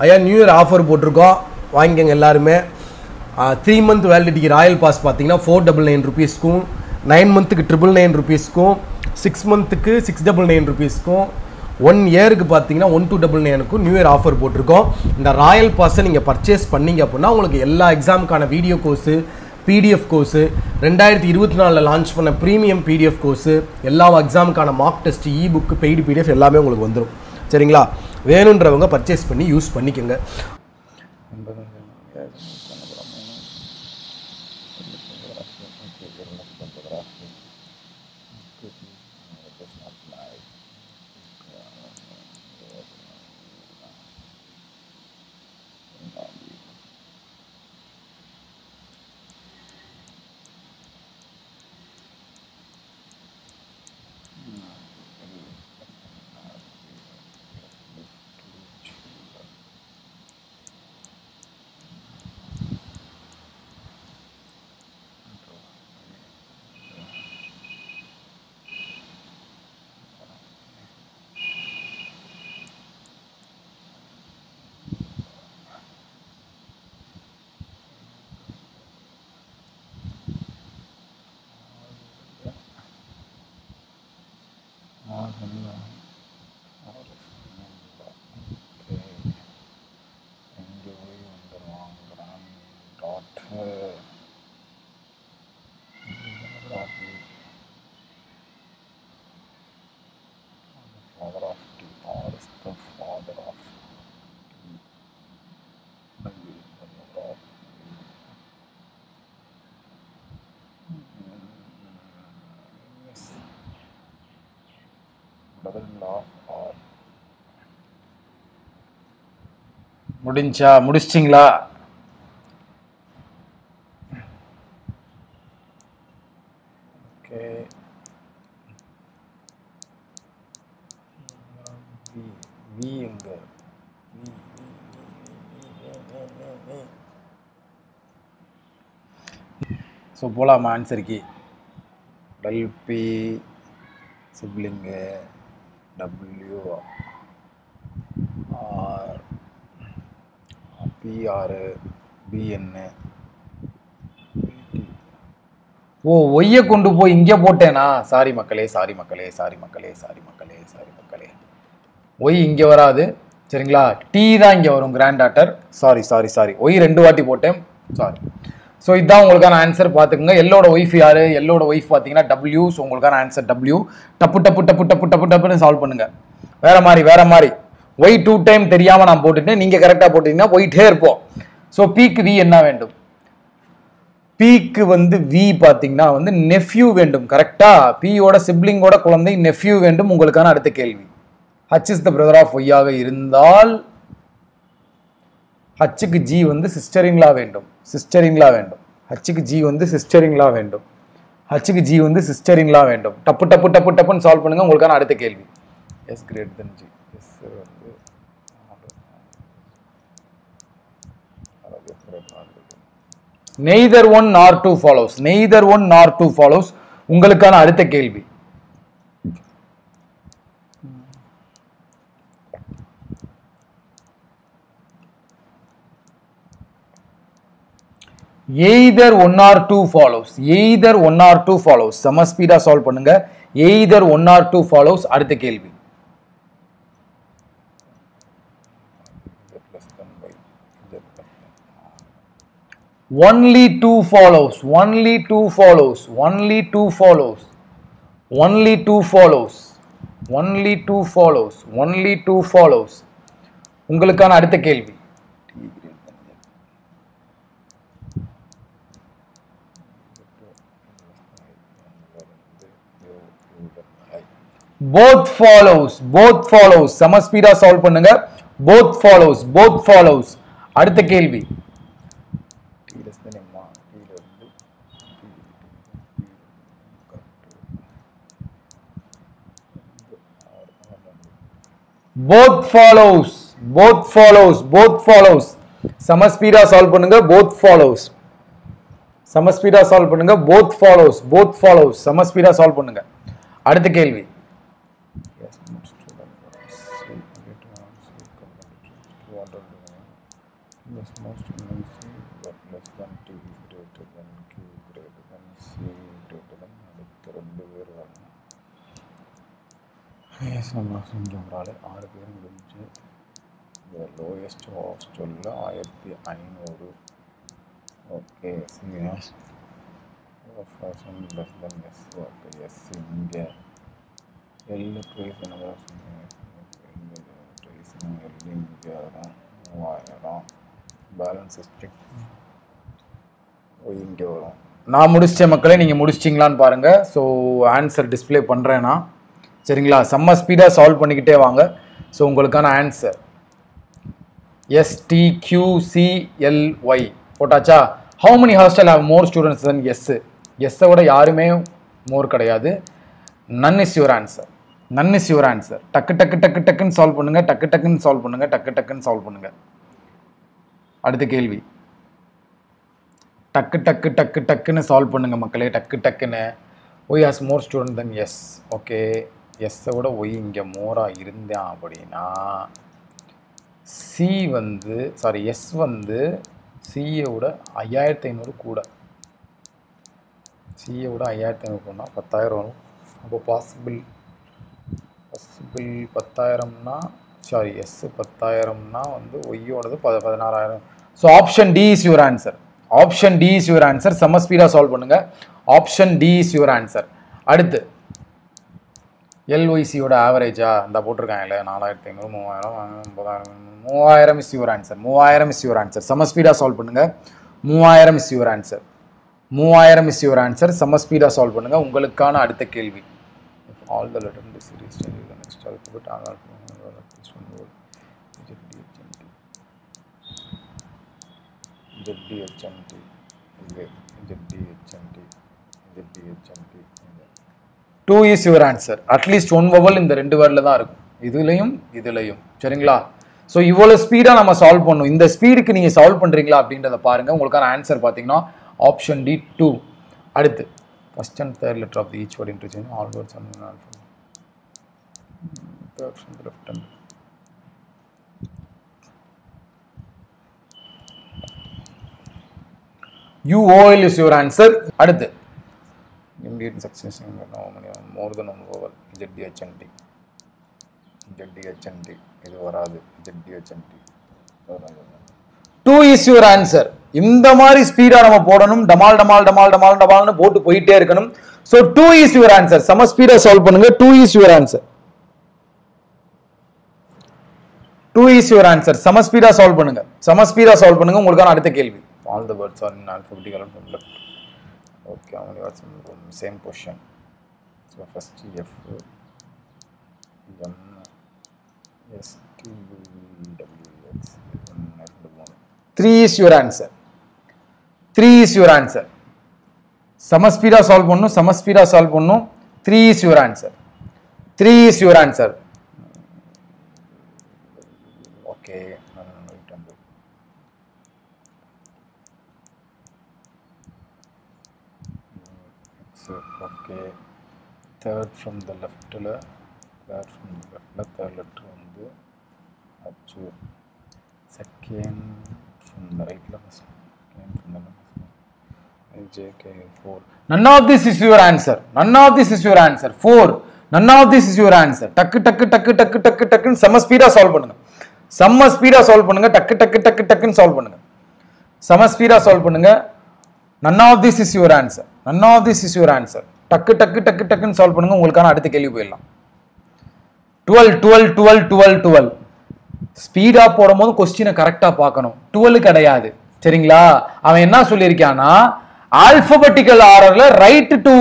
ஐயா new year offer போட்டிருக்கோம், வாங்கிக்கோங்க எல்லாருமே. 3 month வேலிடிட்டிக்கு ராயல் பாஸ் பார்த்தீங்கன்னா 499 rupeesக்கும், 9 monthக்கு 999 rupeesக்கும், 6 monthக்கு 699 rupeesக்கும், 1 yearக்கு பார்த்தீங்கன்னா 1299க்கும் நியூ இயர் ஆஃபர் போட்டிருக்கோம். இந்த ராயல் பாஸை நீங்கள் பர்ச்சேஸ் பண்ணீங்க அப்படின்னா உங்களுக்கு எல்லா எக்ஸாமுக்கான video course, PDF course, 2024 launch பண்ண ப்ரீமியம் பிடிஎஃப் கோர்ஸு, எல்லா எக்ஸாமுக்கான mock test, ebook, paid PDF எல்லாமே உங்களுக்கு வந்துடும். சரிங்களா? வேணுன்றவங்க பர்ச்சேஸ் பண்ணி யூஸ் பண்ணிக்கோங்க. முடிச்சிங்களா? ஓகே. வி எங்க? ஸோ போலாமா ஆன்சருக்கு? டல்பி சிப்ளிங்கு டபிள்யூ ஆர் பிஆர் பிஎன்னு. ஓ, ஒய்யை கொண்டு போய் இங்கே போட்டேனா? சாரி மக்களே, சாரி மக்களே, சாரி மக்களே, சாரி மக்களே, சாரி மக்களே. ஒய் இங்கே வராது சரிங்களா? டி தான் இங்கே வரும், grand daughter. Sorry sorry sorry, Y 2 வாட்டி போட்டேன், சாரி. ஸோ இதுதான் உங்களுக்கான ஆன்சர். பார்த்துக்குங்க. எல்லோட ஒய்ஃப் யார்? எல்லோட ஒய்ஃப் பார்த்தீங்கன்னா டபிள்யூ. ஸோ உங்களுக்கான ஆன்சர் டபிள்யூ. டப்பு டப்பு டப்பு டப்பு டப்பு டப்புன்னு சால்வ் பண்ணுங்க. வேற மாதிரி ஒய் 2 டைம் தெரியாமல் நான் போட்டுட்டேன், நீங்கள் கரெக்டாக போட்டீங்கன்னா போயிட்டே இருப்போம். ஸோ பீக்கு வி என்ன வேண்டும்? பீக்கு வி பார்த்தீங்கன்னா நெஃப்யூ வேண்டும். கரெக்டா? பியோட சிப்ளிங்கோட குழந்தை நெஃப்யூ வேண்டும். உங்களுக்கான அடுத்த கேள்வி, H is the brother of ஒய்யாக இருந்தால் ஹச்சுக்கு ஜி சிஸ்டரிங்லா வேண்டும். சிஸ்டரிங்லா வேண்டும். ஹச்சுக்கு ஜி சிஸ்டரிங்லா வேண்டும். ஹச்சுக்கு ஜி சிஸ்டரிங்லா வேண்டும். டப்பு டப்பு டப்பு டப்புன்னு சால்வ் பண்ணுங்க. உங்களுக்கான அடுத்த கேள்வி, S great than G. S neither one nor two follows. neither one nor two follows. உங்களுக்கான அடுத்த கேள்வி, either one or two follows. either one or two follows. சம ஸ்பீடா சால்வ் பண்ணுங்க. either one or two follows. அடுத்த கேள்வி, only two follows. only two follows. only two follows. only two follows. only two follows. only two follows. உங்களுக்கான அடுத்த கேள்வி, both follows. both follows. சம speedo solve பண்ணுங்க. both follows. both follows. அடுத்த கேள்வி, both follows. both follows. both follows. சம speedo solve பண்ணுங்க. both follows. சம ஸ்பீடா சால்வ் பண்ணுங்க. both follows. both follows. சம ஸ்பீடா சால்வ் பண்ணுங்க. அடுத்த கேள்வி, Yes, most tendency but less than T is greater than Q greater than C greater than அடுத்த 2 பேர் வரணும். Highest number of சொல்கிறாள் 6 பேர் முடிஞ்சு the lowest ஹாஸ்டலில் 1500. Okay serious first less then S. Okay yes இங்கே எல் ப்ரைஸ் என்ன price L இங்கே தான் 3000 பேலன்ஸ் ஸ்ட்ரிக் இங்கே வரும். நான் முடிச்சிட்டேன் மக்களே, நீங்கள் முடிச்சிட்டிங்களான்னு பாருங்கள். ஸோ ஆன்சர் டிஸ்பிளே பண்ணுறேன்னா சரிங்களா, செம்ம ஸ்பீடாக சால்வ் பண்ணிக்கிட்டே வாங்க. ஸோ உங்களுக்கான ஆன்சர் STQCLY போட்டாச்சா? How many hostel have more students than S? எஸ்ஸை விட யாருமே மோர் கிடையாது. None is your answer. None is your answer. டக்கு டக்கு டக்கு டக்குன்னு சால்வ் பண்ணுங்க, டக்கு டக்குன்னு சால்வ் பண்ணுங்க, டக்கு டக்குன்னு சால்வ் பண்ணுங்க. அடுத்த கேள்வி, டக்கு டக்கு டக்கு டக்குன்னு சால்வ் பண்ணுங்க மக்களே, டக்கு டக்குன்னு. Y has more student than S. Okay, எஸ்ஸை விட ஒய் இங்கே மோராக இருந்தான் அப்படின்னா சி வந்து சாரி எஸ் வந்து சியை விட 5500 கூட. சியை விட 5500 கூடனா 10,000 வரும். அப்போ பாசிபிள் 10,000னா சாரி எஸ் 10,000னா வந்து ஒய்யோடது 16,000. So option D is your answer. Option D is your answer. செம்ம ஸ்பீடாக சால்வ் பண்ணுங்க. Option D is your answer. அடுத்து எல்ஒய்சியோட ஆவரேஜா இந்த போட்டிருக்காங்கல்ல 4,500 3,000 3000 is your answer. 3000 is your answer. செம்ம ஸ்பீடாக சால்வ் பண்ணுங்க. 3000 is your answer. 3000 is your answer. செம்ம ஸ்பீடாக சால்வ் பண்ணுங்க. உங்களுக்கான அடுத்த கேள்வி, all the letter in the series change the next alphabet all ZDHMT இது ZDHMT ZDHMT 2 is your answer. At least 1 vowel இந்த 2 வேர்டில் தான் இருக்கும், இதுலையும் இதுலையும். சரிங்களா? ஸோ இவ்வளோ ஸ்பீடாக நம்ம சால்வ் பண்ணணும். இந்த ஸ்பீடுக்கு நீங்கள் சால்வ் பண்ணுறீங்களா அப்படின்றத பாருங்கள். உங்களுக்கான ஆன்சர் பார்த்தீங்கன்னா ஆப்ஷன் டி 2. அடுத்து first and third letter of the each word interchange all words and third from the left hand. UOL is your answer. அடுத்து immediate success more than 1 vowel ZDHMT. ZDHMT இது வராது. ZDHMT 2 is your answer. இந்த மாதிரி speedo நம்ம போடணும். டமால் டமால் டமால் டமால் டமால்னு போட்டு போயிட்டே இருக்கணும். So 2 is your answer. சம ஸ்பீடா சால்வ் பண்ணுங்க. 2 is your answer. 2 is your answer. சம ஸ்பீடா சால்வ் பண்ணுங்க. சம ஸ்பீடா சால்வ் பண்ணுங்க. உங்களுக்கான அடுத்த கேள்வி, all the words are in alphabetical order from left. Okay, how many words in the same question? So first F M S T U V W X 3 is your answer. 3 is your answer. சம speedo solve பண்ணனும். சம speedo solve பண்ணனும். 3 is your answer. 3 is your answer. Okay, okay, third from the left third letter வந்து அச்சு, second from the right JK4. None of this is your answer. None of this is your answer. 4. None of this is your answer. டக்கு டக்கு டக்கு டக்கு டக்கு டக்குன்னு செம்ம speedo solve பண்ணுங்க. செம்ம ஸ்பீடா சால்வ் பண்ணுங்க. டக்கு டக்கு டக்கு டக்குன்னு சால்வ் பண்ணுங்க. செம்ம ஸ்பீடா சால்வ் பண்ணுங்க. None of this is your answer. None of this is your answer. டக்கு டக்கு டக்கு டக்குன்னு சால்வ் பண்ணுங்க. உங்களுக்கான அடுத்த கேள்வி போயிடலாம். 12 12 12 12 12 ஸ்பீடா போடும்போது கொஸ்டினை கரெக்டா பார்க்கணும். 12 கிடையாது. சரிங்களா? அவன் என்ன சொல்லியிருக்கான்னா ஆல்பபெட்டிக்கல் ஆர்டர்ல ரைட் டு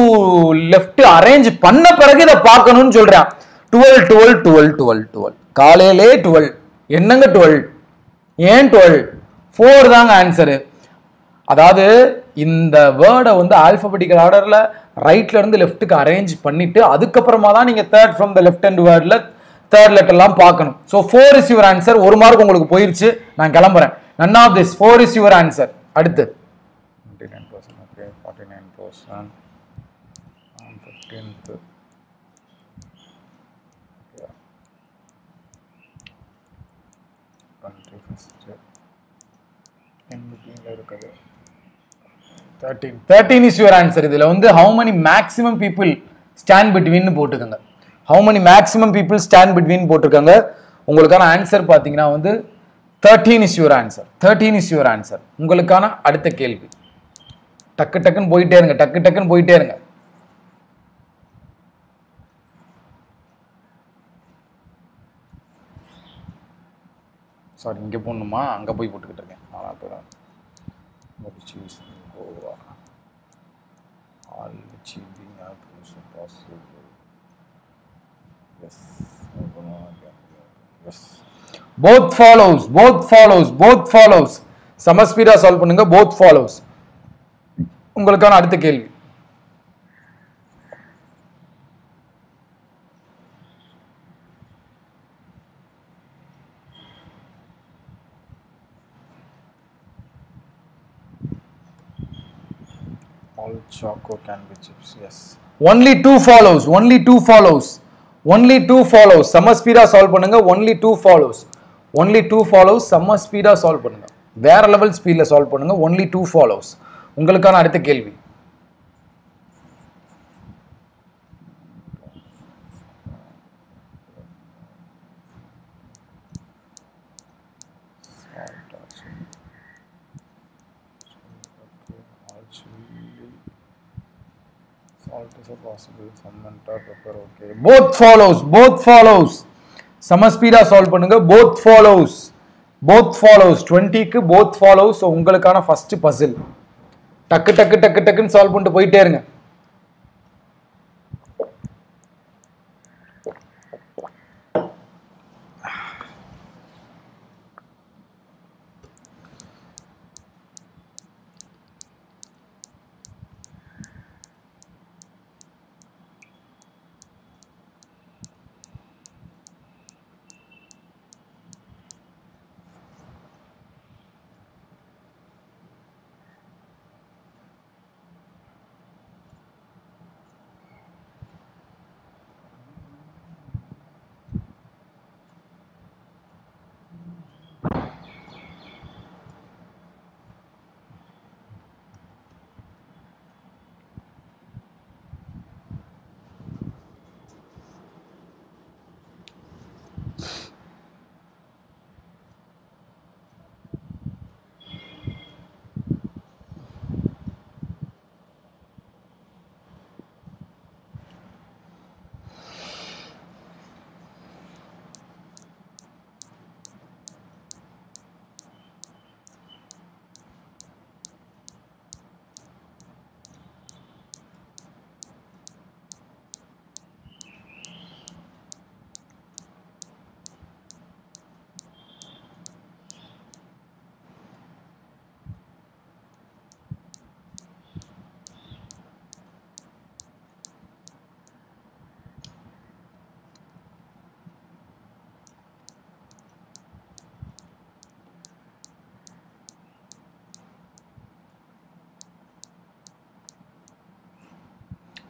லெஃப்ட் அரேஞ்ச் பண்ண பிறகு இதை பார்க்கணும்னு சொல்றான். 12 12 12 12 12 காலையிலே 12 என்னங்க 12 ஏன் 12? 4 தாங்க ஆன்சரு. அதாவது இந்த வேர்டை வந்து ஆல்பபெட்டிக்கல் ஆர்டர்ல ரைட்ல இருந்து லெஃப்ட்டுக்கு அரேஞ்ச் பண்ணிட்டு அதுக்கப்புறமா தான் நீங்க third from the left hand வேர்ட்ல தேர்ட் லெட்டர்லாம் பார்க்கணும். So 4 is your answer. 1 mark உங்களுக்கு போயிருச்சு. நான் கிளம்புறேன். None of this. 4 is your answer. அடுத்து 49%. Okay, 49%. 15th. Yeah. 21st. இருக்குது 13 is your answer. இதுல வந்து how many maximum people stand between போட்டுக்கங்க. how many maximum people stand between போட்டுருக்காங்க. உங்களுக்கான ஆன்சர் பாத்தீங்கன்னா வந்து 13 is your answer. 13 is your answer. உங்களுக்கான அடுத்த கேள்வி. டக்கு டக்குன்னு போயிட்டே இருங்க, டக்கு டக்குன்னு போயிட்டே இருங்க. சாரி, இங்க போடணுமா? அங்க போய் போட்டுக்கிட்டு இருக்கேன். All achieving are possible. Yes. Yes. Both follows. Both follows. Both follows. சமஸ்பீடா சால்வ் பண்ணுங்க. Both follows. உங்களுக்கான அடுத்த கேள்வி. All choco can be chips. Yes. Only two follows. Only two follows. Only two follows. சமஸ்பீடா சால்வ் பண்ணுங்க. Only two follows. Only two follows. சமஸ்பீடா solve பண்ணுங்க. வேற லெவல் ஸ்பீட்ல சால்வ் பண்ணுங்க. Only two follows. உங்களுக்கான அடுத்த கேள்வி. Salt is a possible ferment or pepper. Okay. Both follows. Both follows. சமஸ்பீடா சால்வ் பண்ணுங்க. Both follows. Both follows. 20க்கு both follows. ஸோ உங்களுக்கான ஃபர்ஸ்ட் பசில். டக்கு டக்கு டக்கு டக்குன்னு சால்வ் பண்ணிட்டு போயிட்டே இருங்க.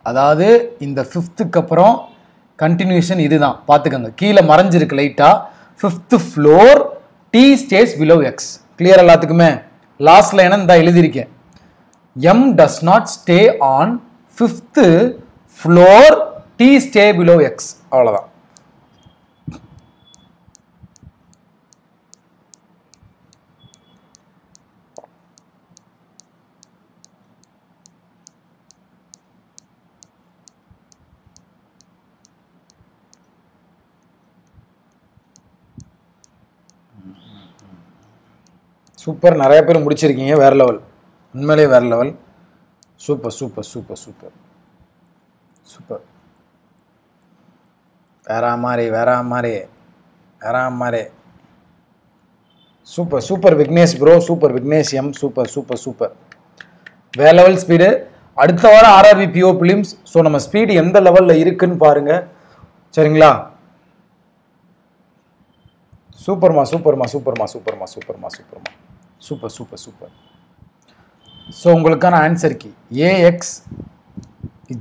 அதாவது இந்த 5th அப்புறம் கண்டினியூஷன் இதுதான். பார்த்துக்கங்க, கீழே மறைஞ்சிருக்கு லைட்டா. 5th floor, T stays below X. Clear எல்லாத்துக்குமே? லாஸ்ட் லைன் இந்த எழுதியிருக்கேன். M does not stay on 5th floor, T stay below X. அவ்வளோதான். சூப்பர், நிறைய பேர் முடிச்சிருக்கீங்க. வேற லெவல், உண்மையிலே வேற level. Super super super super super. வேற மாதிரி வேற மாதிரி வேற மாதிரி. Super super Vignesh bro, super Vignesh M, super super super. வேற லெவல் ஸ்பீடு. அடுத்த வாரம் ஆர்ஆர்பி பிஓ பிலிம்ஸ். ஸோ நம்ம ஸ்பீடு எந்த லெவலில் இருக்குன்னு பாருங்க, சரிங்களா? சூப்பர்மா சூப்பர்மா சூப்பர்மா சூப்பர்மா சூப்பர்மா சூப்பர்மா சூப்பர் சூப்பர் சூப்பர். ஸோ உங்களுக்கான ஆன்சர் கி AX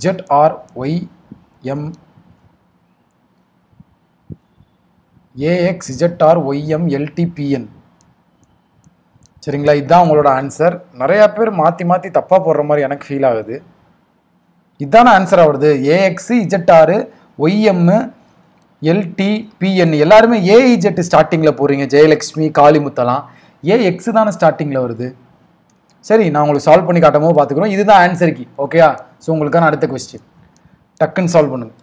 ZRY M AX ZRY M LTPN. சரிங்களா? இதுதான் உங்களோட ஆன்சர். நிறையா பேர் மாற்றி மாற்றி தப்பாக போடுற மாதிரி எனக்கு ஃபீல் ஆகுது. இதுதானே ஆன்சராக வருது. ஏஎக்ஸ் இஜெட்ஆர் ஒய்எம் எல்டி பிஎன் எல்லாருமே ஏஇஜெட் ஸ்டார்டிங்கில் போகிறீங்க. ஜெயலக்ஷ்மி காளிமுத்தலாம் ஏஎக்ஸ் தானே ஸ்டார்டிங்கில் வருது. சரி, நான் உங்களுக்கு சால்வ் பண்ணி காட்டும் போது பார்த்துக்கிறோம். இதுதான் ஆன்சருக்கு. ஓகேயா? ஸோ உங்களுக்கான அடுத்த கொஸ்டின் டக்குன்னு சால்வ் பண்ணுங்க.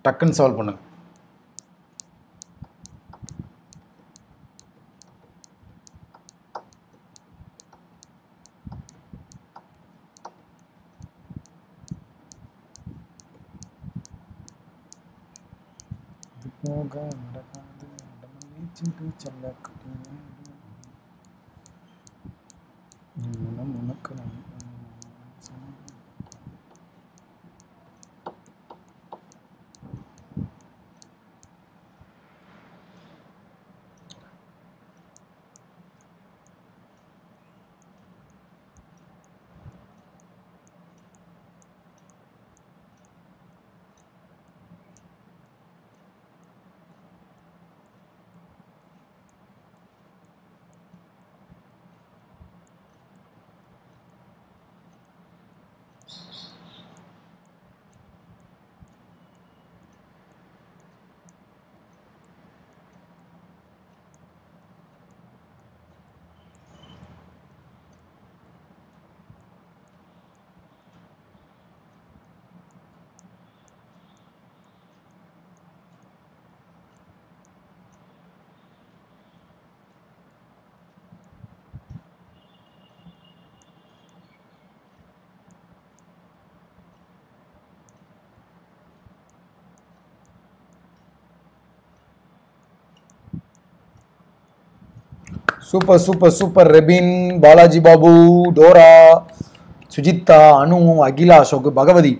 டக்குன்னு சால்வ் பண்ணுங்க. Super super super. Rebin, Balaji Babu, Dora, Sujitha, Anu, Akila, Ashok, Bhagavathi,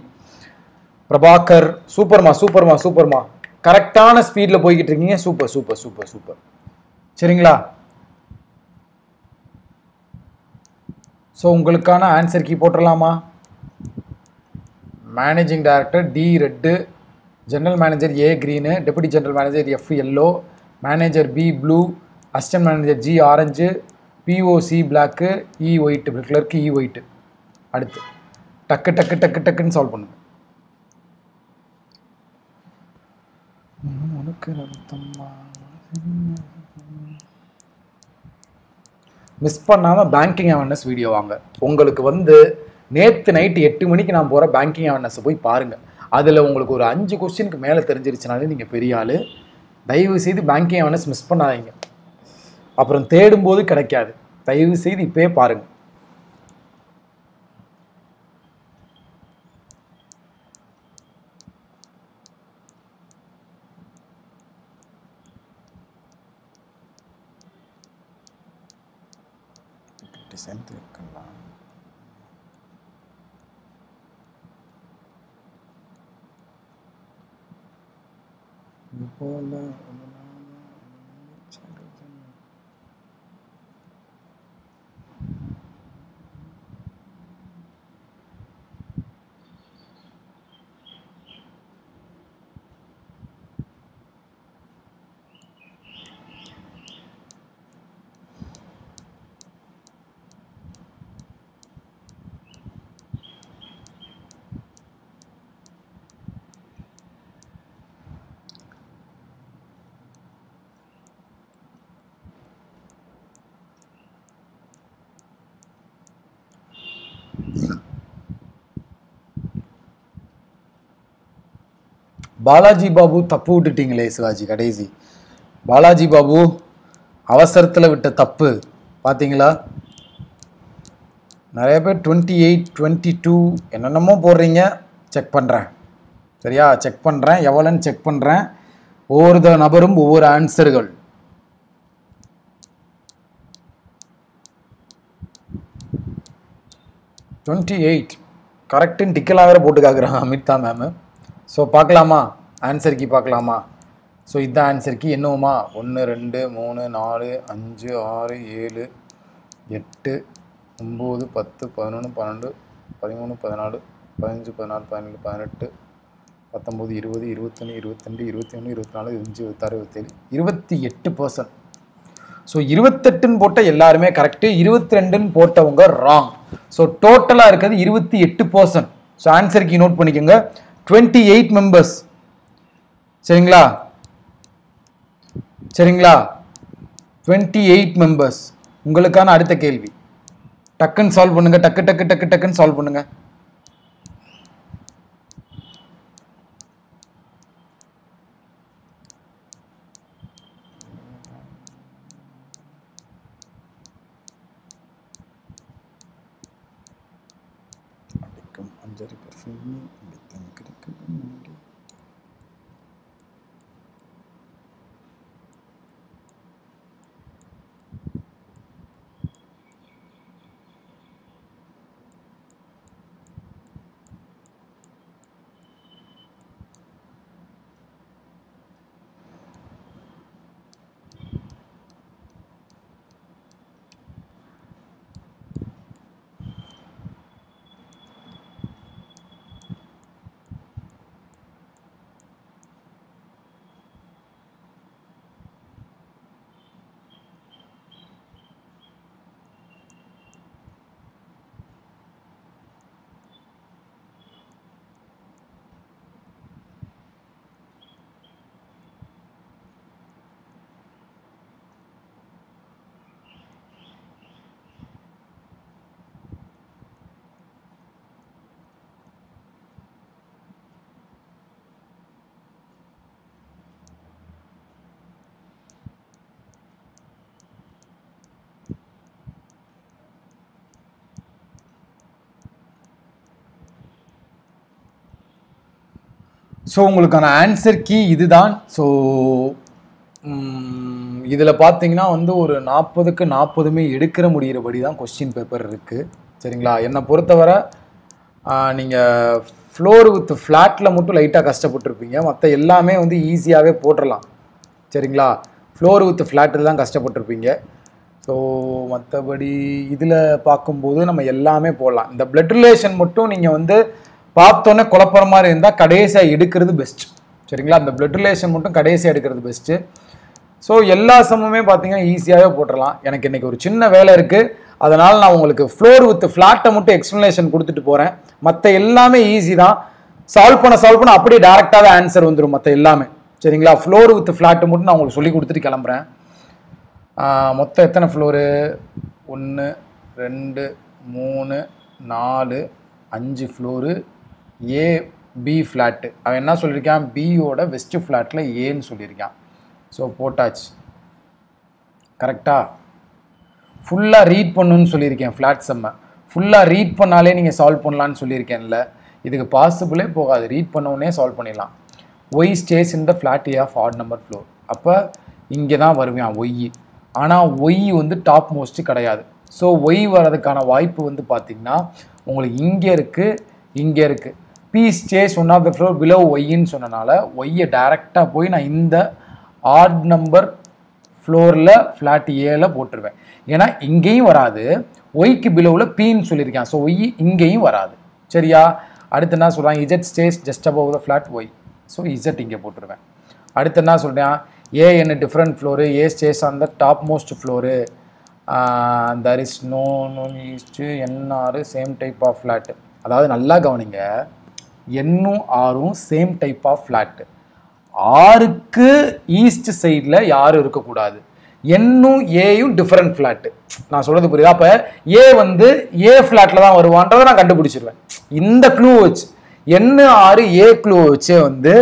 Prabhakar. சூப்பர்மா சூப்பர்மா சூப்பர்மா. கரெக்டான ஸ்பீடில் போய்கிட்டு இருக்கீங்க. Super super super super. சரிங்களா? ஸோ உங்களுக்கான ஆன்சர் கீ போட்டுடலாமா? Managing director D red, general manager A green, deputy general manager F yellow, manager B blue, assistant manager G orange, PO C black, E white, clerk E white. அடுத்து டக்கு டக்கு டக்கு டக்குன்னு solve பண்ணுங்க. Miss பண்ணாமல் banking awareness video வாங்க. உங்களுக்கு நேற்று நைட்டு 8 மணிக்கு நான் போகிற பேங்கிங் அவேர்னஸை போய் பாருங்கள். அதில் உங்களுக்கு ஒரு 5 கொஸ்டினுக்கு மேலே தெரிஞ்சிருச்சுனாலே நீங்கள் பெரிய ஆள். தயவு செய்து பேங்கிங் அவேர்னஸ் மிஸ் பண்ணாதீங்க. அப்புறம் தேடும்போது கிடைக்காது. தயவு செய்து இப்பயே பாருங்க. பாலாஜி பாபு தப்பு விட்டுட்டீங்களே சிவாஜி. கடைசி பாலாஜி பாபு அவசரத்தில் விட்ட தப்பு பார்த்தீங்களா? நிறைய பேர் 28, 22 என்னென்னமோ போடுறீங்க. செக் பண்ணுறேன். சரியா? செக் பண்ணுறேன். எவ்வளோன்னு செக் பண்ணுறேன். ஒவ்வொரு நபரும் ஒவ்வொரு ஆன்சர்கள். கரெக்டுன்னு டிக்கெல்லாம் வேறு போட்டு காக்குறாங்க அமிதா மேமு. ஸோ பார்க்கலாமா? ஆன்சர் கீ பார்க்கலாமா? ஸோ இதுதான் ஆன்சர் கீ. என்னவுமா? 1 2 3 4 5 6 7 8 9 10 11 12 13 14 15 16 17 18 19, 20, 21, 22, 21, 24, 25, 26, 27, 28%. ஸோ 28ன்னு போட்ட எல்லாருமே கரெக்டு, 22ன்னு போட்டவங்க ராங். ஸோ டோட்டலாக இருக்கிறது 28%. ஸோ ஆன்சருக்கு நோட் பண்ணிக்கோங்க, 28 மெம்பர்ஸ். சரிங்களா சரிங்களா 28 மெம்பர்ஸ். உங்களுக்கான அடுத்த கேள்வி, டக்குன்னு சால்வ் பண்ணுங்க, டக்குன்னு சால்வ் பண்ணுங்க. ஸோ உங்களுக்கான ஆன்சர் கீ இதுதான். ஸோ இதில் பார்த்தீங்கன்னா வந்து ஒரு 40க்கு 40மே எடுக்கிற முடிகிறபடி தான் கொஸ்டின் பேப்பர் இருக்குது. சரிங்களா, என்னை பொறுத்தவரை நீங்கள் ஃப்ளோர் வித் ஃப்ளாட்டில் மட்டும் லைட்டாக கஷ்டப்பட்டுருப்பீங்க, மற்ற எல்லாமே வந்து ஈஸியாகவே போட்டுடலாம். சரிங்களா, ஃப்ளோர் வித் ஃப்ளாட்டில் தான் கஷ்டப்பட்டுருப்பீங்க. ஸோ மற்றபடி இதில் பார்க்கும்போது நம்ம எல்லாமே போடலாம். இந்த பிளட் ரிலேஷன் மட்டும் நீங்கள் வந்து பார்த்தோன்னே குழப்பற மாதிரி இருந்தால் கடைசியாக எடுக்கிறது பெஸ்ட். சரிங்களா, அந்த பிளட் ரிலேஷன் மட்டும் கடைசியாக எடுக்கிறது பெஸ்ட்டு. ஸோ எல்லா சமமே பார்த்தீங்கன்னா ஈஸியாகவே போட்டுடலாம். எனக்கு இன்றைக்கி ஒரு சின்ன வேலை இருக்குது, அதனால் நான் உங்களுக்கு ஃப்ளோர் வித் ஃப்ளாட்டை மட்டும் எக்ஸ்ப்ளனேஷன் கொடுத்துட்டு போகிறேன். மற்ற எல்லாமே ஈஸி தான், சால்வ் பண்ண அப்படியே டேரெக்டாகவே ஆன்சர் வந்துடும் மற்ற எல்லாமே. சரிங்களா, ஃப்ளோர் வித் ஃப்ளாட்டு மட்டும் நான் உங்களுக்கு சொல்லி கொடுத்துட்டு கிளம்புறேன். மொத்தம் எத்தனை ஃப்ளோரு? 1 2 3 4 5 ஃப்ளோரு. ஏ பி ஃப்ளாட்டு. அவன் என்ன சொல்லியிருக்கான், பியோட வெஸ்ட் ஃப்ளாட்டில் ஏன்னு சொல்லியிருக்கான். ஸோ போட்டாச்சு. கரெக்டாக ஃபுல்லாக ரீட் பண்ணுன்னு சொல்லியிருக்கேன். ஃப்ளாட் செம்ம ஃபுல்லாக ரீட் பண்ணாலே நீங்கள் சால்வ் பண்ணலான்னு சொல்லியிருக்கேன்ல, இதுக்கு பாசிபிளே போகாது, ரீட் பண்ணவுடனே சால்வ் பண்ணிடலாம். Y stays in the flat A of odd number floor. அப்போ இங்கே தான் வருவேன் ஒய். ஆனால் ஒய் வந்து டாப் மோஸ்ட்டு கிடையாது. ஸோ ஒய் வர்றதுக்கான வாய்ப்பு வந்து பார்த்திங்கன்னா உங்களுக்கு இங்கே இருக்குது, இங்கே இருக்குது. B stays one of the floor below ஒய்ன்னு சொன்னனால ஒய்யை டைரெக்டாக போய் நான் இந்த ஆட் நம்பர் ஃப்ளோரில் ஃப்ளாட் ஏல போட்டுருவேன். ஏன்னா இங்கேயும் வராது, ஒய்க்கு பிலோவில் பின்னு சொல்லியிருக்கேன். ஸோ ஒய் இங்கேயும் வராது. சரியா, அடுத்து என்ன சொல்கிறான், Z stays just above the flat Y. So Z இங்கே போட்டுருவேன். அடுத்து என்ன சொல்கிறேன், ஏ என்ன different floor, A stays on the top most floor, there is no east N R same type of flat. அதாவது நல்லா கவனிங்க, என்னும் ஆரும் சேம் டைப் ஆஃப் ஃப்ளாட்டு. ஆருக்கு ஈஸ்ட் சைடில் யாரும் இருக்கக்கூடாது, என்னும் ஏயும் டிஃப்ரெண்ட் ஃப்ளாட்டு. நான் சொல்கிறது புரியுதா? அப்போ ஏ வந்து ஏ ஃப்ளாட்டில் தான் வருவான்றதை நான் கண்டுபிடிச்சிருவேன் இந்த க்ளூ வச்சு. என்ன ஆறு ஏ க்ளூ வச்சே வந்து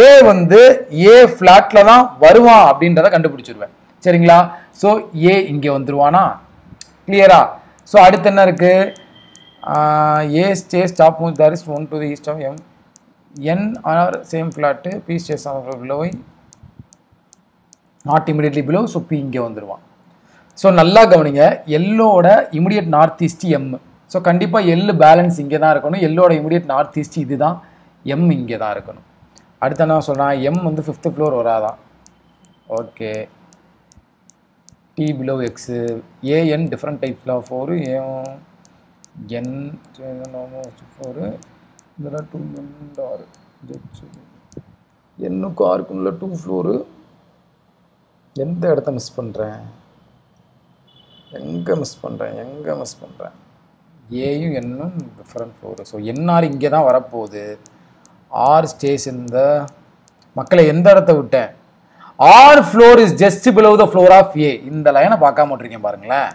ஏ வந்து ஏ ஃப்ளாட்டில் தான் வருவான் அப்படின்றத கண்டுபிடிச்சிருவேன். சரிங்களா, ஸோ ஏ இங்கே வந்துருவானா, கிளியரா? ஸோ அடுத்து என்ன இருக்குது, A stays top most there is 1 to the east of M. N are same flat, P stays below, not immediately below, so P இங்கே வந்துருவான். ஸோ நல்லா கவனிங்க, எல்லோட immediate north east M. So கண்டிப்பாக எல் பேலன்ஸ் இங்கே தான் இருக்கணும். எல்லோட immediate north east இது தான், எம் இங்கே தான் இருக்கணும். அடுத்து என்ன சொல்கிறான், எம் வந்து 5th ஃப்ளோர் வராதான். Okay, T below X, A N different டைப்ஸில் 4, என் 4 இதில் 2 6. என்னுக்கும் ஆருக்குள்ள 2 ஃப்ளோரு. எந்த இடத்த மிஸ் பண்ணுறேன்? எங்கே மிஸ் பண்ணுறேன்? ஏயும் என்னும் டிஃப்ரெண்ட் ஃப்ளோரு. ஸோ என்ஆர் இங்கே தான் வரப்போகுது. ஆர் ஸ்டேஸ் இந்த மக்களை எந்த இடத்த விட்டேன்? R floor is just below the floor of A. இந்த லைனை பார்க்காம விட்டுருக்கேன் பாருங்களேன்.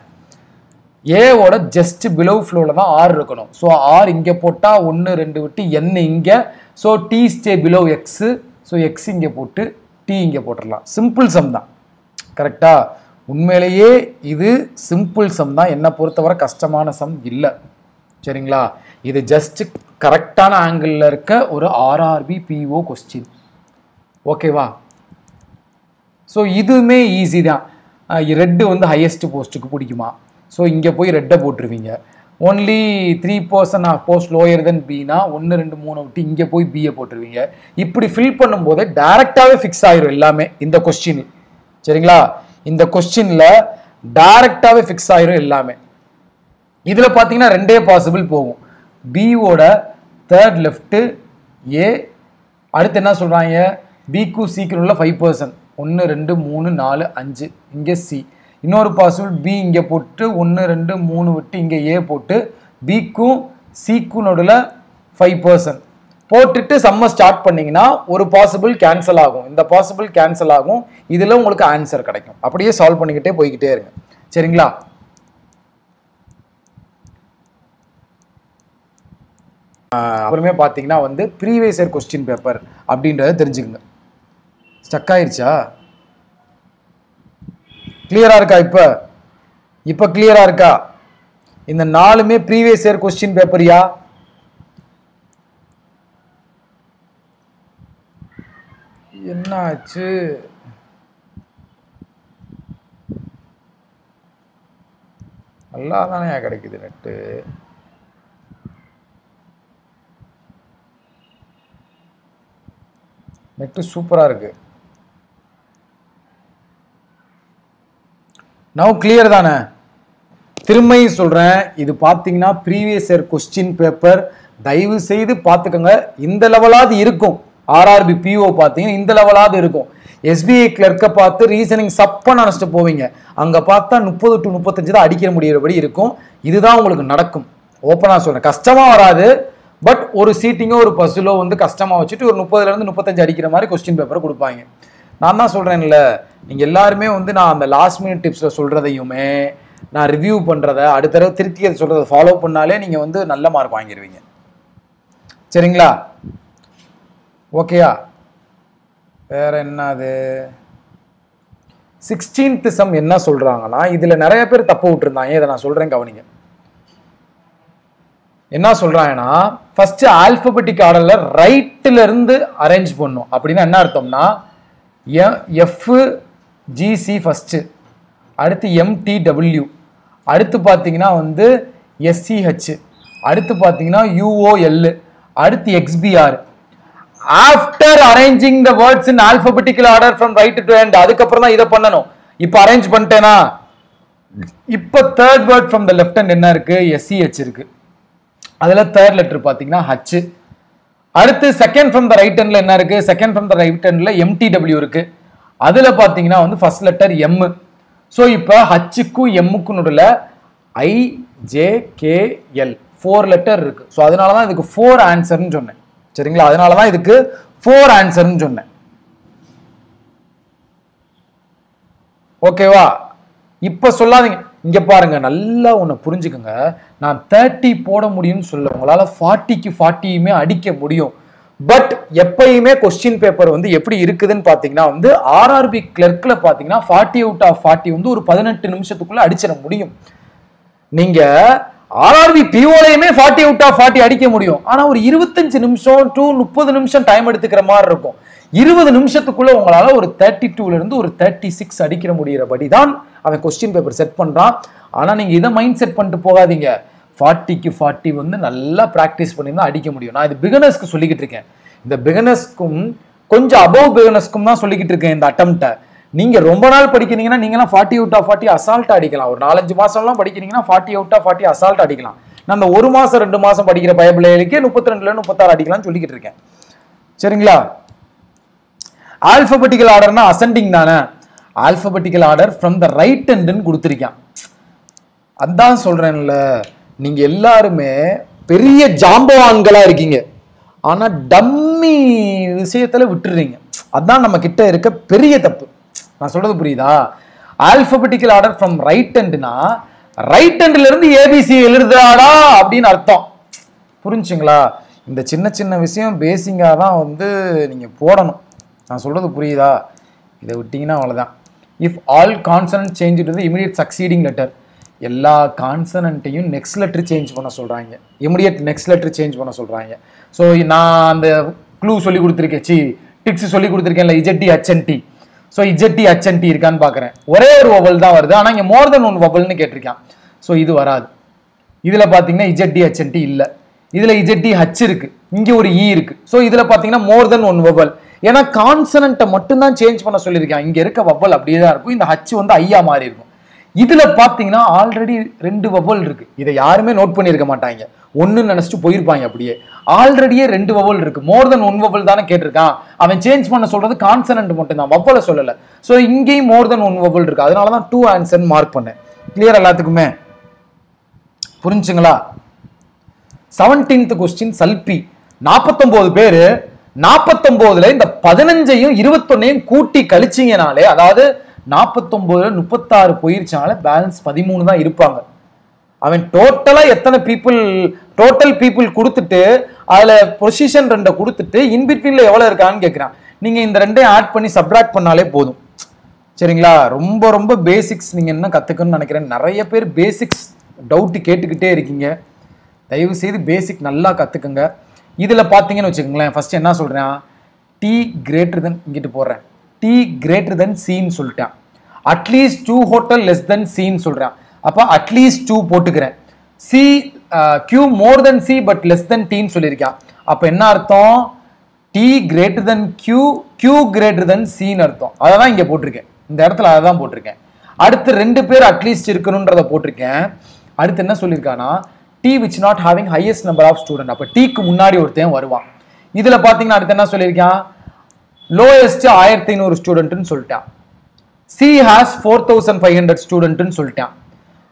ஏவோட ஜஸ்ட் பிலோ ஃப்ளோரில் தான் ஆர் இருக்கணும். ஸோ ஆர் இங்கே போட்டால் 1 2 விட்டு என் இங்கே. So D stay below X. So X இங்கே போட்டு டி இங்கே போட்டுடலாம். சிம்பிள் சம் தான். கரெக்டா? உண்மையிலேயே இது சிம்பிள் சம் தான். என்னை பொறுத்தவரை கஷ்டமான சம் இல்லை. சரிங்களா? இது ஜஸ்ட் கரெக்டான ஆங்கிளில் இருக்க ஒரு ஆர்ஆர்பி பிஓ கொஸ்டின். ஓகேவா? ஸோ இதுவுமே ஈஸி தான். ரெட்டு வந்து ஹையஸ்ட் போஸ்ட்டுக்கு பிடிக்குமா? ஸோ இங்கே போய் ரெட்டை போட்டுருவீங்க. Only 3% of post lower than பினா 1 2 3 விட்டு இங்கே போய் பிஏ போட்டுருவீங்க. இப்படி ஃபில் பண்ணும்போது டைரெக்டாகவே ஃபிக்ஸ் ஆயிரும் எல்லாமே இந்த கொஸ்டின். சரிங்களா? இந்த கொஸ்டினில் டைரெக்டாகவே ஃபிக்ஸ் ஆயிரும் எல்லாமே. இதில் பார்த்தீங்கன்னா 2 பாசிபிள் போகும். பியோட தேர்ட் லெஃப்ட்டு ஏ. அடுத்து என்ன சொல்கிறாங்க? பிக்கு சீக்கிரம் உள்ள 5%. 1 2 3 4 5 இங்கே சி. இன்னொரு பாசிபிள் பி இங்கே போட்டு 1 2 3 விட்டு இங்கே ஏ போட்டு பிக்கும் சிக்கும் நடுவில் 5% போட்டுட்டு சம்ம ஸ்டார்ட் பண்ணிங்கன்னா ஒரு பாசிபிள் கேன்சல் ஆகும். இந்த பாசிபிள் கேன்சல் ஆகும். இதில் உங்களுக்கு ஆன்சர் கிடைக்கும். அப்படியே சால்வ் பண்ணிக்கிட்டே போய்கிட்டே இருங்க. சரிங்களா? அப்புறமே பார்த்தீங்கன்னா வந்து ப்ரீவியஸ் இயர் கொஸ்டின் பேப்பர் அப்படின்றத தெரிஞ்சுக்கங்க. ஸ்டக் ஆயிடுச்சா? கிளியரா இருக்கா? இப்போ கிளியரா இருக்கா? இந்த 4மே ப்ரீவியஸ் இயர் கொஸ்டின் பேப்பரியா? என்ன ஆச்சு? நல்லா தானே கிடைக்குது நெட்டு. நெட்டு சூப்பரா இருக்கு. நவ் கிளியர் தானே? திரும்பியும் சொல்றேன், இது பார்த்தீங்கன்னா ப்ரீவியஸ் இயர் கொஸ்டின் பேப்பர். தயவு செய்து பார்த்துக்கோங்க. இந்த லெவலாவது இருக்கும். ஆர்ஆர்பி பிஓ பார்த்தீங்கன்னா இந்த லெவலாவது இருக்கும். எஸ்பிஐ கிளர்க்கை பார்த்து ரீசனிங் சப்பா நினச்சிட்டு போவீங்க. அங்கே பார்த்தா 30 to 35 தான் அடிக்கிற முடியறபடி இருக்கும். இதுதான் உங்களுக்கு நடக்கும். ஓப்பனாக சொல்கிறேன், கஷ்டமாக வராது. பட் ஒரு சீட்டிங்கோ ஒரு பஸ்ஸிலோ வந்து கஷ்டமாக வச்சுட்டு ஒரு 30லேருந்து 35 அடிக்கிற மாதிரி கொஸ்டின் பேப்பர் கொடுப்பாங்க. நான் தான் சொல்கிறேன்ல, நீங்கள் எல்லாருமே வந்து நான் அந்த லாஸ்ட் மினிட் டிப்ஸில் சொல்கிறதையுமே நான் ரிவ்யூ பண்ணுறதை அடுத்த தடவை திருத்தி அதை சொல்கிறத ஃபாலோ பண்ணாலே நீங்கள் வந்து நல்ல மார்க் வாங்கிடுவீங்க. சரிங்களா? ஓகேயா? வேற என்னது? 16th சம் என்ன சொல்கிறாங்கன்னா, இதில் நிறைய பேர் தப்பு விட்டுருந்தாங்க. இதை நான் சொல்கிறேன், கவனிங்க. என்ன சொல்றாங்கன்னா, ஃபர்ஸ்ட் ஆல்பபெட்டிக் ஆர்டர்ல ரைட்ல இருந்து அரேஞ்ச் பண்ணும். அப்படின்னா என்ன அர்த்தம்னா, எஃப் ஜிசி ஃபர்ஸ்ட், அடுத்து எம்டிடபிள்யூ, அடுத்து பார்த்தீங்கன்னா வந்து எஸ்சிஹெச், அடுத்து பார்த்தீங்கன்னா யூஓஎல், அடுத்து XPR. After arranging the words in alphabetical order from right to end, அதுக்கப்புறம் தான் இதை பண்ணணும். இப்போ அரேஞ்ச் பண்ணிட்டேனா, இப்போ third word from the left hand என்ன இருக்கு? எஸ்சிஹெச் இருக்கு. அதில் தேர்ட் லெட்டர் பார்த்தீங்கன்னா ஹச். அடுத்து செகண்ட் ஃப்ரம் த ரைட் ஹேண்ட்ல என்ன இருக்கு? செகண்ட் ஃப்ரம் த ரைட் ஹேண்ட்ல எம்டிடபிள்யூ இருக்கு. அதில் பார்த்தீங்கன்னா வந்து ஃபர்ஸ்ட் லெட்டர் எம். ஸோ இப்போ ஹச்சுக்கும் எம்முக்கும் நடுவில் ஐஜேகேஎல் 4 லெட்டர் இருக்கு. ஸோ அதனால தான் இதுக்கு 4 ஆன்சர்னு சொன்னேன். சரிங்களா? அதனால தான் இதுக்கு 4 ஆன்சர்னு சொன்னேன். ஓகேவா? இப்போ சொல்லாதீங்க. இங்க பாருங்க, நல்லா ஒன்று புரிஞ்சுக்கோங்க. நான் 30 போட முடியும்னு சொல்ல, உங்களால் 40க்கு 40யுமே அடிக்க முடியும். பட் எப்பயுமே கொஸ்டின் பேப்பர் வந்து எப்படி இருக்குதுன்னு பார்த்தீங்கன்னா வந்து ஆர்ஆர்பி கிளர்க்கில் பார்த்தீங்கன்னா 40 அவுட் ஆஃப் 40 வந்து ஒரு 18 நிமிஷத்துக்குள்ள அடிச்சிட முடியும். நீங்க ஆர்ஆர்பி பிஓலையுமே 40 அவுட் ஆஃப் 40 அடிக்க முடியும். ஆனால் ஒரு 25 நிமிஷம் டு 30 நிமிஷம் டைம் எடுத்துக்கிற மாதிரி இருக்கும். 20 நிமிஷத்துக்குள்ள உங்களால ஒரு 32ல இருந்து ஒரு 36 அடிக்கிற முடியறபடி தான் அவன் கொஸ்டின் பேப்பர் செட் பண்றான். ஆனா நீங்க இதை மைண்ட் செட் பண்ணிட்டு போகாதீங்க. 40க்கு 40 வந்து நல்லா பிராக்டிஸ் பண்ணியிருந்தா அடிக்க முடியும். நான் இது பிகினர்ஸ்க்கு சொல்லிக்கிட்டு இருக்கேன். இந்த பிகினர்ஸ்க்கும் கொஞ்சம் அபவ் பிகினர்ஸ்க்கும் தான் சொல்லிக்கிட்டு இருக்கேன் இந்த அட்டம்ப்டை. நீங்க ரொம்ப நாள் படிக்கிறீங்கன்னா நீங்களாம் 40 அவுட் ஆஃப் 40 அசால்ட்டா அடிக்கலாம். ஒரு 4-5 மாசம்லாம் படிக்கிறீங்கன்னா 40 அவுட் ஆஃப் 40 அசால்ட்டா அடிக்கலாம். நான் அந்த 1 மாசம் 2 மாசம் படிக்கிற பயபிள்ளைகளுக்கே 32ல 36 அடிக்கலாம்னு சொல்லிக்கிட்டு இருக்கேன். சரிங்களா? ஆல்பபெட்டிக்கல் ஆர்டர்னா அசெண்டிங் தானே. Alphabetical order from the right ஹேண்ட்னு கொடுத்துருக்கான். அதான் சொல்றேன்ல, நீங்க எல்லாருமே பெரிய ஜாம்பவான்களா இருக்கீங்க, ஆனா டம்மி விஷயத்துல விட்டுறீங்க. அதான் நம்ம கிட்ட இருக்க பெரிய தப்பு. நான் சொல்றது புரியுதா? ஆல்பபெட்டிக்கல் ஆர்டர் ஃப்ரம் ரைட் ஹேண்ட்னா ரைட் ஹேண்ட்ல இருந்து ஏபிசி எழுதுறாடா அப்படின்னு அர்த்தம். புரிஞ்சுங்களா? இந்த சின்ன சின்ன விஷயம் பேசிக்காக தான் வந்து நீங்க போடணும். நான் சொல்றது புரியுதா? இதை விட்டீங்கன்னா அவ்வளவுதான். If all consonant change to the immediate succeeding letter, எல்லா கான்சனன்ட்டையும் நெக்ஸ்ட் லெட்டர் சேஞ்ச் பண்ண சொல்றாங்க. இமிடியட் நெக்ஸ்ட் லெட்டர் சேஞ்ச் பண்ண சொல்றாங்க. ஸோ நான் அந்த க்ளூ சொல்லி கொடுத்துருக்கேன், டிக்ஸ் சொல்லி கொடுத்துருக்கேன்ல, இஜட்டி ஹச்என்டி. ஸோ இஜட்டி ஹச்என்டி இருக்கான்னு பார்க்குறேன். ஒரே ஒரு வவல் தான் வருது, ஆனால் இங்கே மோர் தென் ஒன் வவல்னு கேட்டிருக்கான். ஸோ இது வராது. இதில் பார்த்தீங்கன்னா இஜட்டி ஹச்என்டி இல்லை, இதில் இஜட்டி ஹச் இருக்கு, இங்கே ஒரு இ இருக்கு. ஸோ இதில் பார்த்தீங்கன்னா மோர் தென் ஒன் வவல். ஏன்னா கான்சனன்ட்டை மட்டும்தான் சேஞ்ச் பண்ண சொல்லியிருக்கான். இங்கே இருக்க வவல் அப்படியே தான் இருக்கும், இந்த ஹச் வந்து ஐயா மாறி இருக்கும். இதுல பாத்தீங்கன்னா ஆல்ரெடி 2 வவல் இருக்கு. இதை யாருமே நோட் பண்ணியிருக்க மாட்டாங்க, ஒன்னு நினைச்சிட்டு போயிருப்பாங்க. அப்படியே ஆல்ரெடியே 2 வவல் இருக்கு, மோர் தென் 1 வவல் தானே கேட்டிருக்கான். அவன் சேஞ்ச் பண்ண சொல்றது கான்சனன்ட் மட்டும் தான், வவலை சொல்லல. ஸோ இங்கேயும் மோர் தென் 1 வவல் இருக்கு, அதனாலதான் 2 ஆன்சர் மார்க் பண்ணேன். கிளியர் எல்லாத்துக்குமே? புரிஞ்சுங்களா? 17th question சல்பி. 49 பேரு, 49ல இந்த 15ஐயும் 21ஐயும் கூட்டி கழிச்சிங்கனாலே, அதாவது 49ல 36 போயிருச்சால பேலன்ஸ் 13 தான் இருப்பாங்க. அவன் டோட்டலா எத்தனை பீப்புள், டோட்டல் பீப்புள் கொடுத்துட்டு அதுல பொசிஷன் 2 கொடுத்துட்டு இன்பிட்வீன்ல எவ்வளவு இருக்கான்னு கேட்கிறான். நீங்க இந்த 2ஐயும் ஆட் பண்ணி சப்ட்ராக்ட் பண்ணாலே போதும். சரிங்களா? ரொம்ப ரொம்ப பேசிக்ஸ் நீங்க என்ன கத்துக்கணும்னு நினைக்கிறேன். நிறைய பேர் பேசிக்ஸ் டவுட் கேட்டுக்கிட்டே இருக்கீங்க. தயவு செய்து பேசிக் நல்லா கத்துக்குங்க. இதுல பாத்தீங்கன்னு வச்சுக்கோங்களேன், ஃபர்ஸ்ட் என்ன சொல்றேன், டி கிரேட்டர் தென், இங்கிட்டு போடுறேன், டி கிரேட்டர் தென் சின்னு சொல்லிட்டேன். அட்லீஸ்ட் 2 ஹோட்டல் லெஸ் தென் சின்னு சொல்றேன். அப்ப அட்லீஸ்ட் 2 போட்டுக்கிறேன். C Q more than C but less than டின்னு சொல்லியிருக்கேன். அப்ப என்ன அர்த்தம்? T greater than Q, Q greater than சின்னு அர்த்தம். அதை தான் இங்க போட்டிருக்கேன், இந்த இடத்துல அதை தான் போட்டிருக்கேன். அடுத்து 2 பேர் அட்லீஸ்ட் இருக்கணும்ன்றதை போட்டிருக்கேன். அடுத்து என்ன சொல்லியிருக்கானா, T which not having highest number of student. அப்ப டிக்கு முன்னாடி ஒருத்தன் வருவான். இதுல பாத்தீங்கன்னா அடுத்து என்ன சொல்லியிருக்கான், லோயஸ்ட் 1500 ஸ்டூடெண்ட்னு சொல்லிட்டான். சி ஹாஸ் 4500 ஸ்டூடெண்ட்னு சொல்லிட்டான்.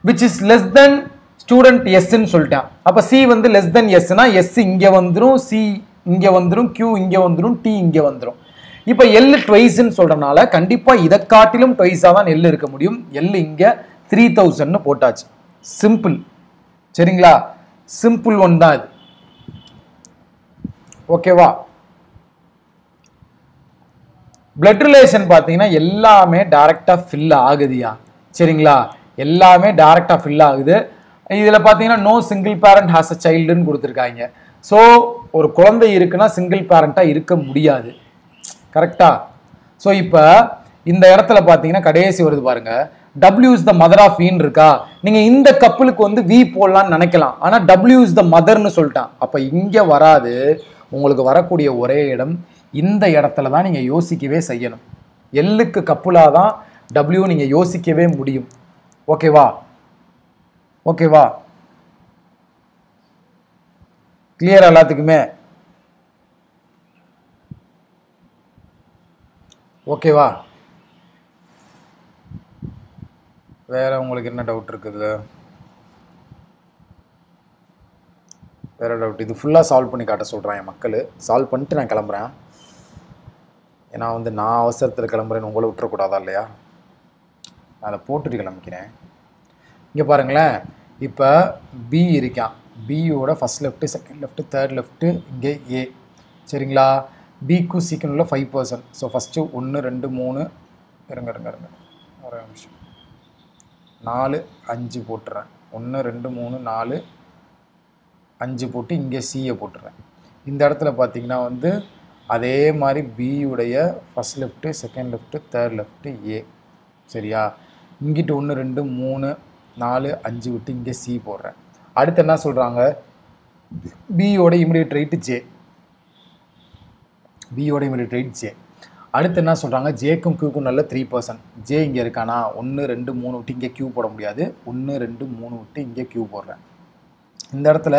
Which is less than student எஸ்ன்னு சொல்லிட்டான். அப்ப சி வந்து லெஸ் தென் எஸ்னா எஸ் இங்க வந்துடும், சி இங்க வந்துடும், கியூ இங்க வந்துடும், டி இங்க வந்துடும். இப்ப எல் ட்வைஸ்ன்னு சொல்றதுனால கண்டிப்பா இதை காட்டிலும் ட்வைஸா தான் எல் இருக்க முடியும். எல் இங்க 3000ன்னு போட்டாச்சு. சிம்பிள். சரிங்களா? சிம்பிள் ஒன் தான் இது. ஓகேவா? பிளட் ரிலேஷன் பார்த்தீங்கன்னா எல்லாமே டைரக்டா ஃபில் ஆகுதியா? சரிங்களா? எல்லாமே டைரக்டா ஃபில் ஆகுது. இதுல பார்த்தீங்கன்னா no single parent has a சைல்டுன்னு கொடுத்துருக்காங்க. ஸோ ஒரு குழந்தை இருக்குன்னா சிங்கிள் பேரண்டா இருக்க முடியாது. கரெக்டா? ஸோ இப்போ இந்த இடத்துல பார்த்தீங்கன்னா கடைசி வருது பாருங்க, W is the mother of V இருக்கா? நீங்க இந்த கப்பலுக்கு வந்து V போடலாம்னு நினைக்கலாம், ஆனா W is the motherன்னு சொல்லிட்டான். அப்ப இங்க வராது. உங்களுக்கு வரக்கூடிய ஒரே இடம் இந்த இடத்துல தான் நீங்க யோசிக்கவே செய்யணும். எல்லுக்கு கப்புலாதான் W நீங்க யோசிக்கவே முடியும். ஓகேவா? ஓகேவா? கிளியர் எல்லாத்துக்குமே? ஓகேவா? வேற உங்களுக்கு என்ன டவுட் இருக்குது? வேற டவுட்? இது ஃபுல்லாக சால்வ் பண்ணி காட்ட சொல்கிறேன் என் மக்கள். சால்வ் பண்ணிட்டு நான் கிளம்புறேன். ஏன்னா வந்து நான் அவசரத்தில் கிளம்புறேன்னு உங்களை விட்டுறக்கூடாதா இல்லையா? நான் அதை போட்டுட்டு கிளம்பிக்கிறேன். இங்கே பாருங்களேன், இப்போ பி இருக்கான். பியோட first left, second left, third left, இங்கே ஏ. சரிங்களா? பிக்கும் சிக்கும் உள்ள 5%. ஸோ ஃபஸ்ட்டு 1 2 3 இருங்க ஒரு நிமிஷம், 4 5 போட்டுறேன். 1 2 3 4 5 போட்டு இங்கே சியை போட்டுறேன். இந்த இடத்துல பார்த்தீங்கன்னா வந்து அதே மாதிரி பியுடைய first left, second left, third left, A. சரியா? இங்கிட்டு 1 2 3 4 5 விட்டு இங்கே சி போடுறேன். அடுத்து என்ன சொல்கிறாங்க, பியோட இமிடியேட் ரைட்டு ஜே. பியோட இமிடியேட் ரைட் ஜே. அடுத்து என்ன சொல்கிறாங்க, ஜேக்கும் கியூக்கும் நல்ல 3%. ஜே இங்கே இருக்கானா? 1 2 3 விட்டு இங்கே கியூ போட முடியாது. 1 2 3 விட்டு இங்கே கியூ போடுறேன். இந்த இடத்துல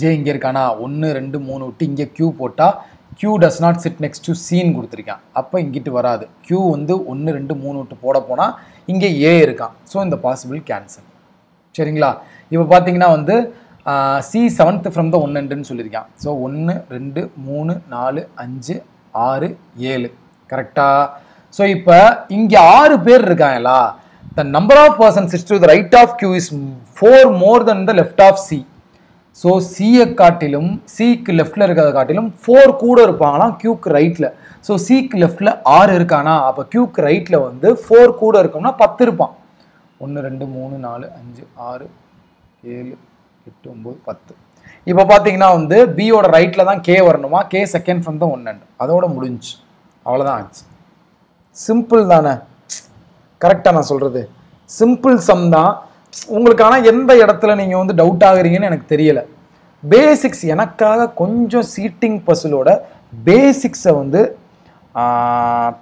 ஜே இங்கே இருக்கானா? 1 2 3 விட்டு இங்கே கியூ போட்டால் Q does not sit next to C ன்னு கொடுத்துருக்கான். அப்போ இங்கிட்டு வராது. Q வந்து 1 2 3 விட்டு போட போனால் இங்கே A இருக்கான். ஸோ இந்த பாசிபிள் கேன்சல். சரிங்களா? இப்போ பார்த்தீங்கன்னா வந்து C 7th from the 1 endன்னு சொல்லியிருக்கான். ஸோ 1 2 3 4 5 6 7 கரெக்டா? ஸோ இப்போ இங்கே 6 பேர் இருக்காங்களா? The number of persons sits to the right of Q is 4 more than the left of C. So சியை காட்டிலும் சிக்கு லெஃப்டில் இருக்கிறத காட்டிலும் 4 கூட இருப்பாங்களாம் கியூக்கு ரைட்டில். ஸோ சிக்கு லெஃப்டில் 6 இருக்கானா, அப்போ கியூக்கு ரைட்டில் வந்து 4 கூட இருக்கோம்னா 10 இருப்பான். 1 2 3 4 5 6 7 8 9 10. இப்போ பார்த்தீங்கன்னா வந்து பியோட ரைட்டில் தான் கே வரணுமா, K second from the 1 end. அதோட முடிஞ்சு, அவ்வளோதான் ஆச்சு. சிம்பிள் தானே? கரெக்டாக நான் சொல்கிறது சிம்பிள் சம் தான். உங்களுக்கு ஆனால் எந்த இடத்துல நீங்கள் வந்து டவுட் ஆகுறீங்கன்னு எனக்கு தெரியலை. பேசிக்ஸ் எனக்காக கொஞ்சம் சீட்டிங் பசிலோட பேசிக்ஸை வந்து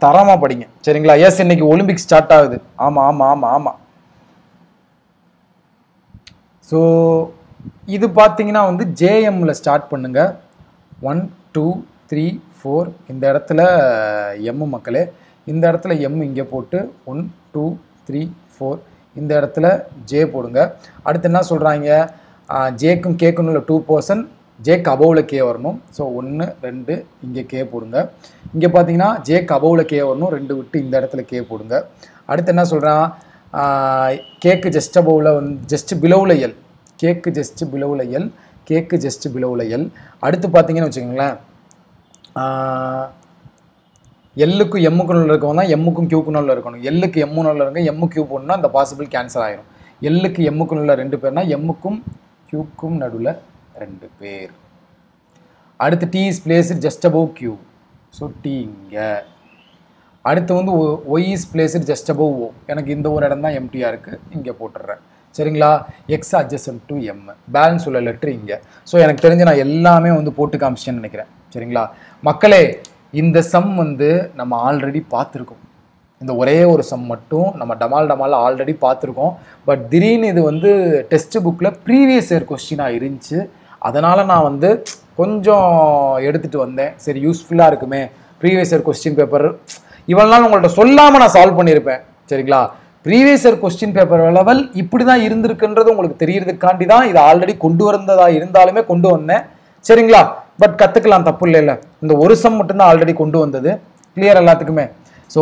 தரமாக படிங்க. சரிங்களா? எஸ், இன்னைக்கு ஒலிம்பிக்ஸ் ஸ்டார்ட் ஆகுது. ஆமாம் ஆமாம் ஆமாம் ஆமாம். ஸோ இது பார்த்தீங்கன்னா வந்து ஜேஎம்மில் ஸ்டார்ட் பண்ணுங்க. 1 2 3 4 இந்த இடத்துல எம் மக்களே, இந்த இடத்துல எம் இங்கே போட்டு 1 2 3 4 இந்த இடத்துல ஜே போடுங்க. அடுத்து என்ன சொல்கிறாங்க, ஜேக்கும் கேக்கும் உள்ள 2%, ஜேக்கு அபோவில் கே வரணும். ஸோ 1 2 இங்கே கே போடுங்க. இங்கே பார்த்தீங்கன்னா ஜேக்கு அபோவில் கே வரணும், 2 விட்டு இந்த இடத்துல கே போடுங்க. அடுத்து என்ன சொல்கிறான், கேக்கு ஜஸ்ட் அபோவில் வந்து ஜஸ்ட் பிலோவில் எல், கேக்கு ஜஸ்ட் பிலோவில் எல், கேக்கு ஜஸ்ட் பிலோவில் எல். அடுத்து பார்த்தீங்கன்னு வச்சுக்கோங்களேன், எல்லுக்கும் எம்முக்கு நடுவில் இருக்கவங்க தான் எம்முக்கும் கியூக்கு நடுவில் இருக்கணும். எல்லுக்கு எம்மு நடுவில் இருக்க எம்மு கியூ போடணும்னா அந்த பாசிபிள் கேன்சல் ஆயிரும். எல்லுக்கு எம்முக்கு நடுவில் 2 பேர்னா எம்முக்கும் கியூக்கும் நடுவில் 2 பேர். அடுத்து T is placed just above Q. So T இங்கே. அடுத்து வந்து Y is placed just above O. எனக்கு இந்த ஒரு இடம் தான் எம்டியாக இருக்குது, இங்கே போட்டுடுறேன். சரிங்களா? X adjacent to M. Balance உள்ள லெட்ரு இங்கே. ஸோ எனக்கு தெரிஞ்சு நான் எல்லாமே வந்து போட்டு காமிச்சிட்டேன்னு நினைக்கிறேன். சரிங்களா மக்களே? இந்த சம் வந்து நம்ம ஆல்ரெடி பார்த்துருக்கோம். இந்த ஒரே ஒரு சம் மட்டும் நம்ம டமால் ஆல்ரெடி பார்த்துருக்கோம். பட் திடீர்னு இது வந்து டெக்ஸ்ட் புக்கில் ப்ரீவியஸ் இயர் கொஸ்டினாக இருந்துச்சு. அதனால் நான் வந்து கொஞ்சம் எடுத்துகிட்டு வந்தேன். சரி, யூஸ்ஃபுல்லாக இருக்குமே ப்ரீவியஸ் இயர் கொஸ்டின் பேப்பர். இவ்வளோ நாள் உங்கள்கிட்ட சொல்லாமல் நான் சால்வ் பண்ணியிருப்பேன். சரிங்களா? Previous year question paper level இப்படி தான் இருந்திருக்குன்றது உங்களுக்கு தெரியறதுக்காண்டி தான் இதை ஆல்ரெடி கொண்டு வந்ததாக இருந்தாலுமே கொண்டு வந்தேன். சரிங்களா? பட் கற்றுக்கலாம், தப்பு இல்லை. இந்த ஒரு சம் மட்டும்தான் ஆல்ரெடி கொண்டு வந்தது. கிளியர் எல்லாத்துக்குமே? ஸோ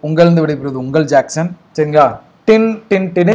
உங்களிருந்து விடைபெறுவது உங்கள் ஜாக்சன். சரிங்களா? டின் டின் டின்